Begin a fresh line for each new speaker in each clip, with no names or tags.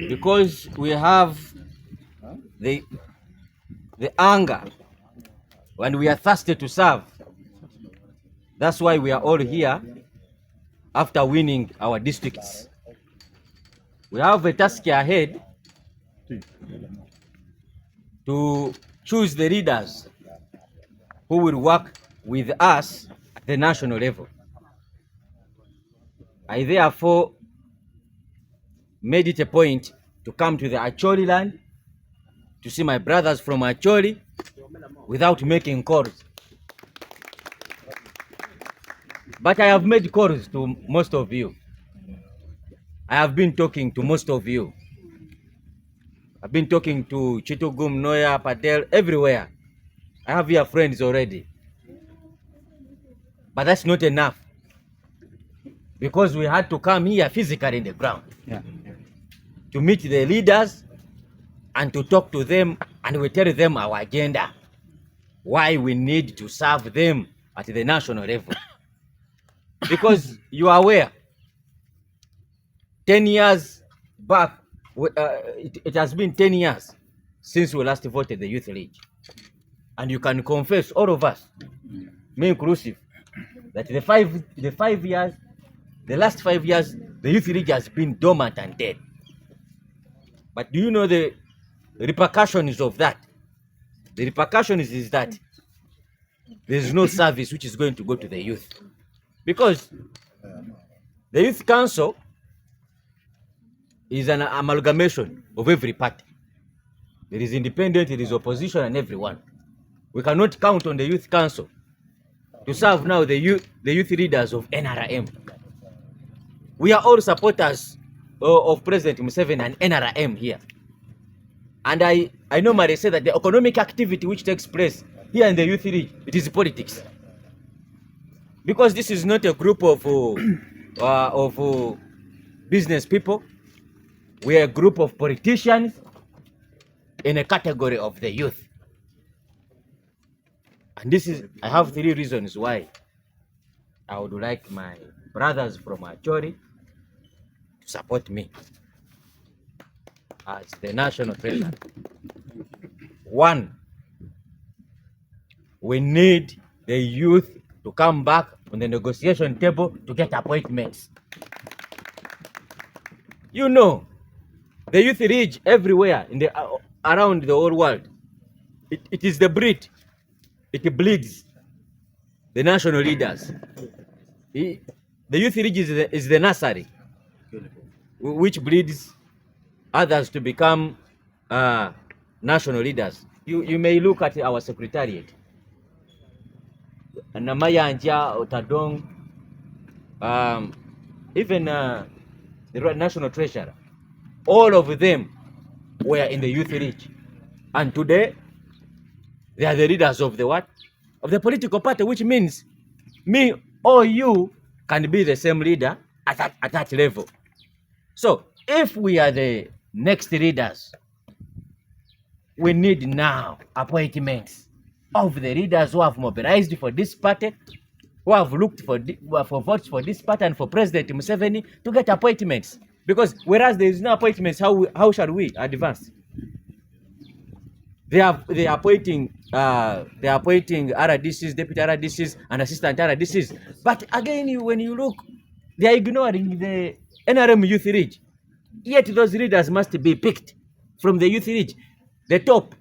because we have the anger and we are thirsty to serve. That's why we are all here after winning our districts. We have a task ahead to choose the leaders who will work with us at the national level. I therefore made it a point to come to the Acholi land to see my brothers from Acholi without making calls. But I have made calls to most of you. I have been talking to most of you. I've been talking to Chitugum, Noya, Patel, everywhere. I have your friends already. But that's not enough, because we had to come here physically in the ground to meet the leaders and to talk to them, and we tell them our agenda, why we need to serve them at the national level. Because you are aware, 10 years back, it has been 10 years since we last voted the Youth League. And you can confess, all of us, me inclusive, that the last 5 years, the Youth League has been dormant and dead. But do you know the repercussions of that? The repercussions is that there is no service which is going to go to the youth. Because the Youth Council is an amalgamation of every party. There is independent, there is opposition, and everyone. We cannot count on the Youth Council to serve now the youth leaders of NRM. We are all supporters of President Museveni and NRM here. And I normally say that the economic activity which takes place here in the Youth League, it is politics. Because this is not a group of business people. We are a group of politicians in a category of the youth. And this is, I have 3 reasons why I would like my brothers from Acholi to support me as the national treasurer. 1, we need the youth to come back on the negotiation table to get appointments. You know, the Youth League everywhere in the around the whole world, it is the breed. It bleeds the national leaders. The Youth League is the nursery, which breeds others to become national leaders. You may look at our secretariat. Namayanja, Otadong, even the national treasurer, all of them were in the Youth League. And today, they are the leaders of the what? Of the political party, which means me or you can be the same leader at that level. So if we are the next leaders, we need now appointments of the leaders who have mobilized for this party, who have looked for votes for this party and for President Museveni to get appointments. Because whereas there is no appointments, how shall we advance? They are appointing RDCs, deputy RDCs, and assistant RDCs. But again, when you look, they are ignoring the NRM Youth League. Yet those leaders must be picked from the Youth League. The top,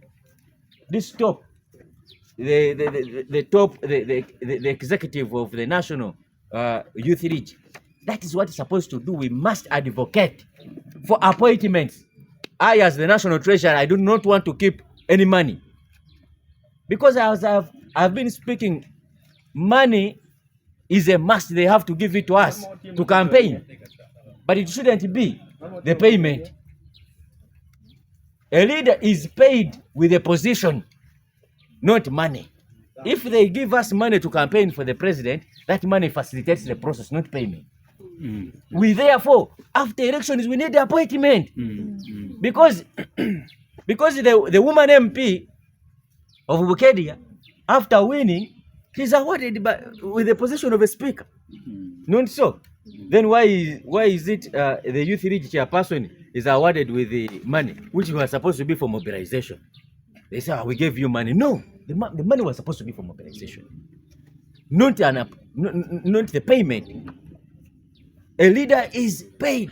this top, the top, the executive of the National Youth League. That is what it's supposed to do. We must advocate for appointments. I, as the national treasurer, I do not want to keep any money, because as I've been speaking, money is a must. They have to give it to us to campaign, but it shouldn't be the payment. A leader is paid with a position, not money. If they give us money to campaign for the president, that money facilitates the process, not payment. We therefore, after elections, we need the appointment. Because the woman MP of Bukedia, after winning, she's awarded with the position of a speaker. Not so. Then why is it the Youth League chairperson is awarded with the money which was supposed to be for mobilization? They say, we gave you money. No, the money was supposed to be for mobilization, not the payment. A leader is paid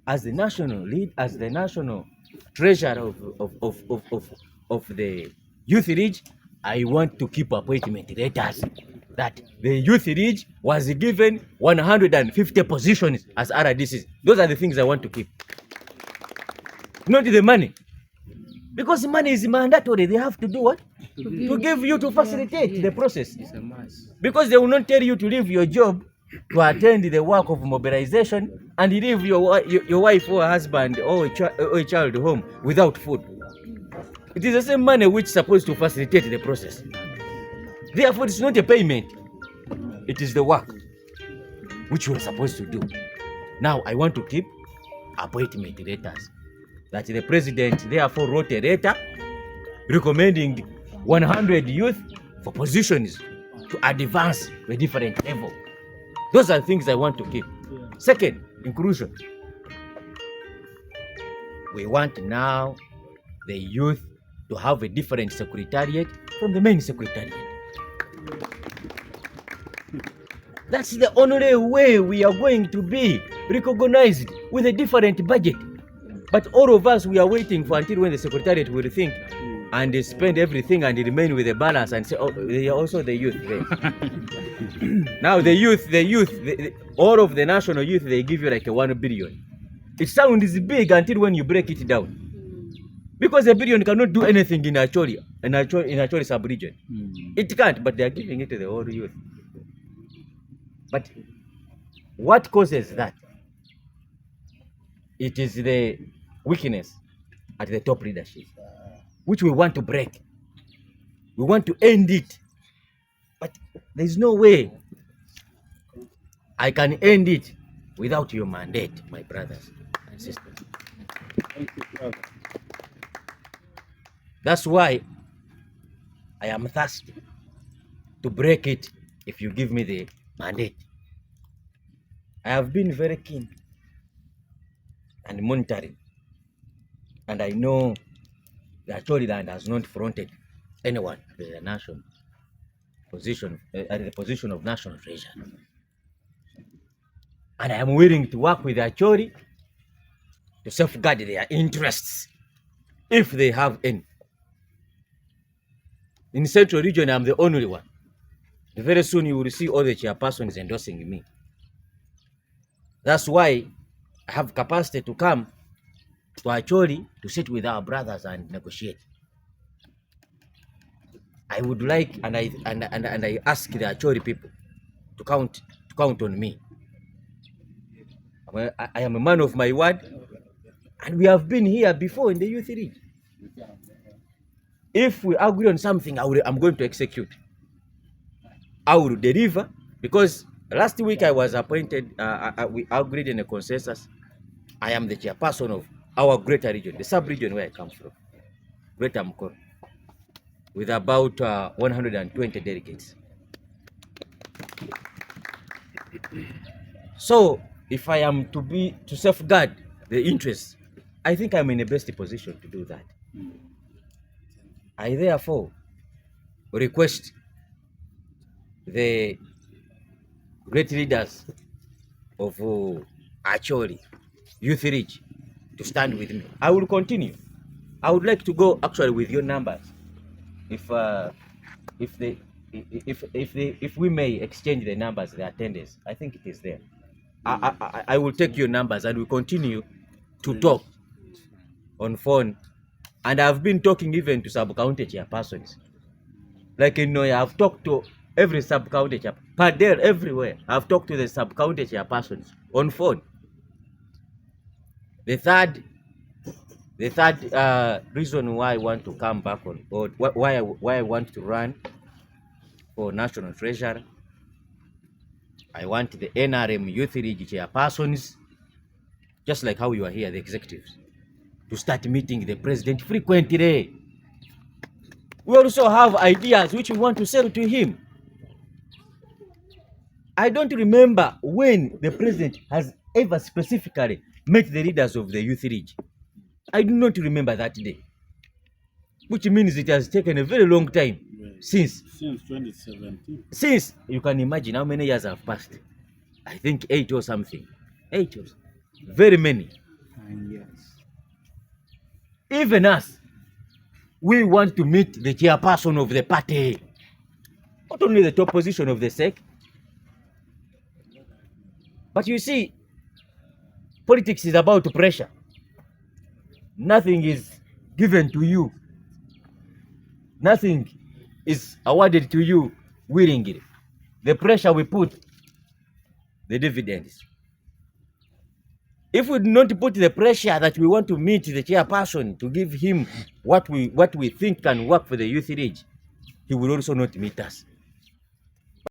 as the national lead, as the national treasurer of the Youth League. I want to keep appointment letters that the Youth League was given 150 positions as RDCs. Those are the things I want to keep, not the money. Because money is mandatory. They have to do what? To give you, to facilitate the process. Because they will not tell you to leave your job to attend the work of mobilization and leave your wife or husband or a child home without food. It is the same money which is supposed to facilitate the process. Therefore, it's not a payment. It is the work which we are supposed to do. Now, I want to keep appointment letters. That the president therefore wrote a letter recommending 100 youth for positions to advance to a different level. Those are things I want to keep. Second, inclusion. We want now the youth to have a different secretariat from the main secretariat. That's the only way we are going to be recognized with a different budget. But all of us, we are waiting for until when the secretariat will think and spend everything and remain with the balance and say, oh, they are also the youth there. Now the youth, all of the national youth, they give you like a 1 billion. It sounds big until when you break it down. Because a billion cannot do anything in Acholi sub-region. It can't, but they are giving it to the whole youth. But what causes that? It is the weakness at the top leadership, which we want to break. We want to end it. But there is no way I can end it without your mandate, my brothers and sisters.
Thank you, brother.
That's why I am thirsty to break it if you give me the mandate. I have been very keen and monitoring, and I know the Acholi land has not fronted anyone to the national position, at the position of national treasurer. And I am willing to work with the Acholi to safeguard their interests, if they have any. In the Central Region, I'm the only one. Very soon you will see all the chairpersons endorsing me. That's why I have capacity to come to Acholi to sit with our brothers and negotiate. I would like, and I ask the Acholi people to count on me. I am a man of my word, and we have been here before in the Youth League. If we agree on something, I'm going to execute. I will deliver, because last week I was appointed, we agreed in a consensus. I am the chairperson of our greater region, the sub-region where I come from, Greater Mukoro, with about 120 delegates. So if I am to safeguard the interests, I think I'm in the best position to do that. I therefore request the great leaders of Acholi Youth League to stand with me. I will continue. I would like to go actually with your numbers, if we may exchange the numbers, the attendance. I think it is there. I will take your numbers and we continue to talk on phone. And I've been talking even to sub-county chairpersons. Like in Noya, I've talked to every sub-county chairperson. Padel, everywhere. I've talked to the sub-county chairpersons on phone. The third reason why I want to come back on, or why I want to run for national treasurer, I want the NRM Youth League chairpersons, just like how you are here, the executives, to start meeting the president frequently. We also have ideas which we want to sell to him. I don't remember when the president has ever specifically met the leaders of the youth league. I do not remember that day, which means it has taken a very long time since
2017.
Since, you can imagine how many years have passed. I think 8 or something. 8 years. Very many.
Yes.
Even us, we want to meet the chairperson of the party. Not only the top position of the SEC. But you see, politics is about pressure. Nothing is given to you. Nothing is awarded to you willingly. The pressure we put, the dividends. If we do not put the pressure that we want to meet the chairperson to give him what we think can work for the youth league, he will also not meet us.